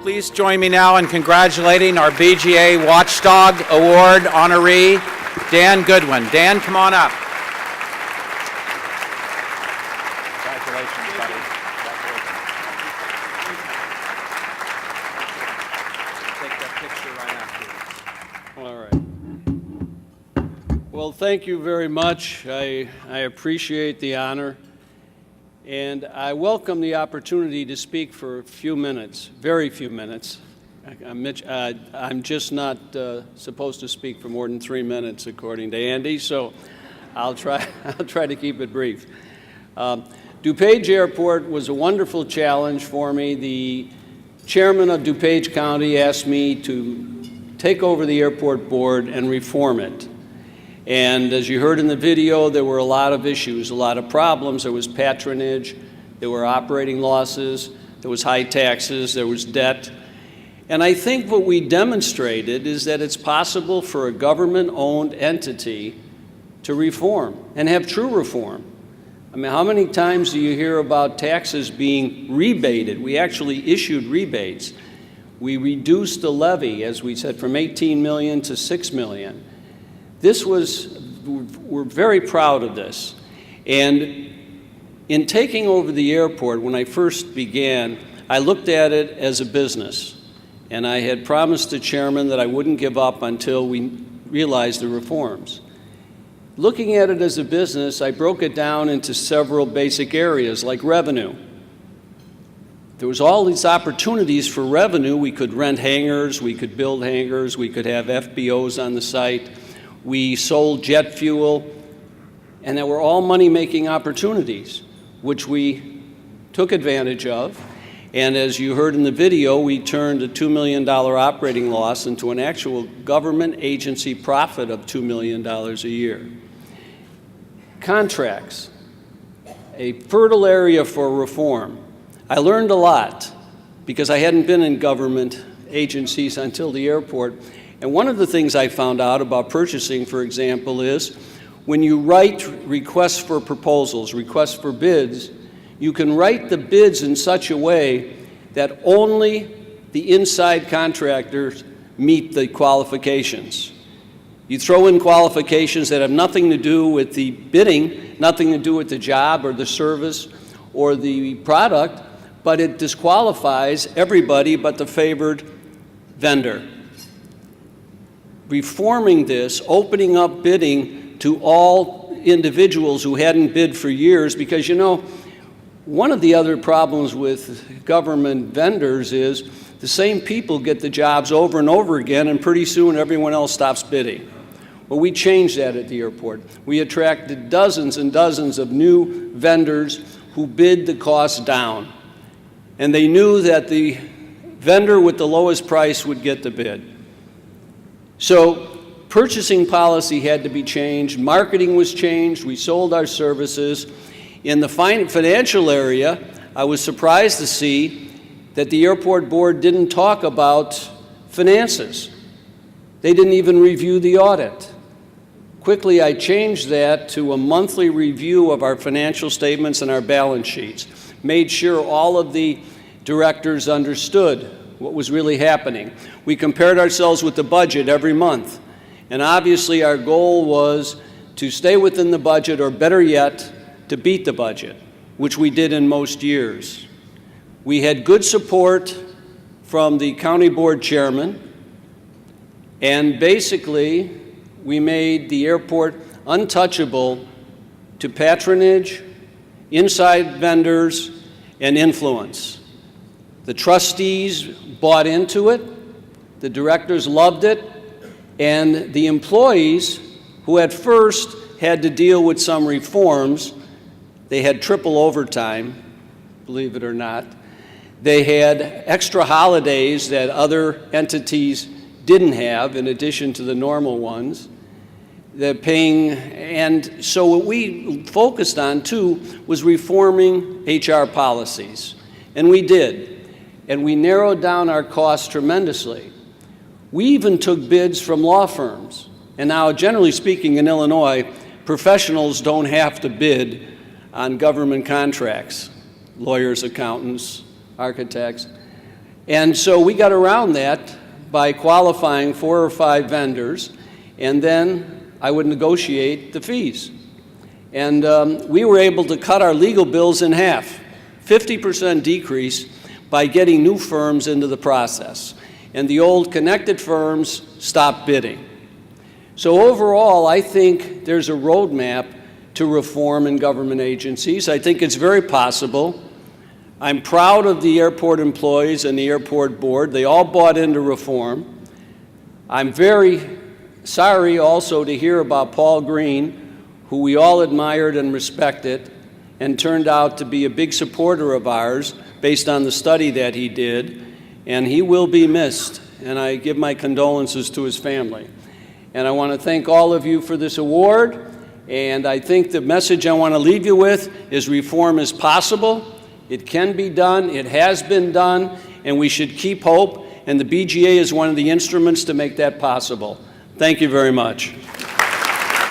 Please join me now in congratulating our BGA Watchdog Award honoree, Dan Goodwin. Dan, come on up. Congratulations, buddy. Take that picture right after. All right. Well, thank you very much. I appreciate the honor, and I welcome the opportunity to speak for a few minutes, very few minutes. I'm just not supposed to speak for more than 3 minutes, according to Andy, so I'll try to keep it brief. DuPage Airport was a wonderful challenge for me. The chairman of DuPage County asked me to take over the airport board and reform it. And as you heard in the video, there were a lot of issues, a lot of problems. There was patronage, there were operating losses, there was high taxes, there was debt. And I think what we demonstrated is that it's possible for a government-owned entity to reform and have true reform. I mean, how many times do you hear about taxes being rebated? We actually issued rebates. We reduced the levy, as we said, from 18 million to 6 million. We're very proud of this. And in taking over the airport, when I first began, I looked at it as a business. And I had promised the chairman that I wouldn't give up until we realized the reforms. Looking at it as a business, I broke it down into several basic areas, like revenue. There was all these opportunities for revenue. We could rent hangars, we could build hangars, we could have FBOs on the site. We sold jet fuel, and there were all money-making opportunities, which we took advantage of. And as you heard in the video, we turned a $2 million operating loss into an actual government agency profit of $2 million a year. Contracts, a fertile area for reform. I learned a lot because I hadn't been in government agencies until the airport. And one of the things I found out about purchasing, for example, is when you write requests for proposals, requests for bids, you can write the bids in such a way that only the inside contractors meet the qualifications. You throw in qualifications that have nothing to do with the bidding, nothing to do with the job or the service or the product, but it disqualifies everybody but the favored vendor. Reforming this, opening up bidding to all individuals who hadn't bid for years, because you know, one of the other problems with government vendors is the same people get the jobs over and over again, and pretty soon everyone else stops bidding. Well, we changed that at the airport. We attracted dozens and dozens of new vendors who bid the cost down. And they knew that the vendor with the lowest price would get the bid. So purchasing policy had to be changed, marketing was changed, we sold our services. In the financial area, I was surprised to see that the airport board didn't talk about finances. They didn't even review the audit. Quickly, I changed that to a monthly review of our financial statements and our balance sheets, made sure all of the directors understood what was really happening. We compared ourselves with the budget every month. And obviously our goal was to stay within the budget, or better yet, to beat the budget, which we did in most years. We had good support from the county board chairman, and basically we made the airport untouchable to patronage, inside vendors, and influence. The trustees bought into it, the directors loved it, and the employees, who at first had to deal with some reforms, they had triple overtime, believe it or not. They had extra holidays that other entities didn't have, in addition to the normal ones. They're paying, and so what we focused on too was reforming HR policies, and we did. And we narrowed down our costs tremendously. We even took bids from law firms. And now, generally speaking, in Illinois, professionals don't have to bid on government contracts, lawyers, accountants, architects. And so we got around that by qualifying 4 or 5 vendors, and then I would negotiate the fees. And we were able to cut our legal bills in half, 50% decrease, by getting new firms into the process. And the old connected firms stopped bidding. So overall, I think there's a roadmap to reform in government agencies. I think it's very possible. I'm proud of the airport employees and the airport board. They all bought into reform. I'm very sorry also to hear about Paul Green, who we all admired and respected, and turned out to be a big supporter of ours based on the study that he did, and he will be missed, and I give my condolences to his family. And I want to thank all of you for this award, and I think the message I want to leave you with is reform is possible, it can be done, it has been done, and we should keep hope, and the BGA is one of the instruments to make that possible. Thank you very much.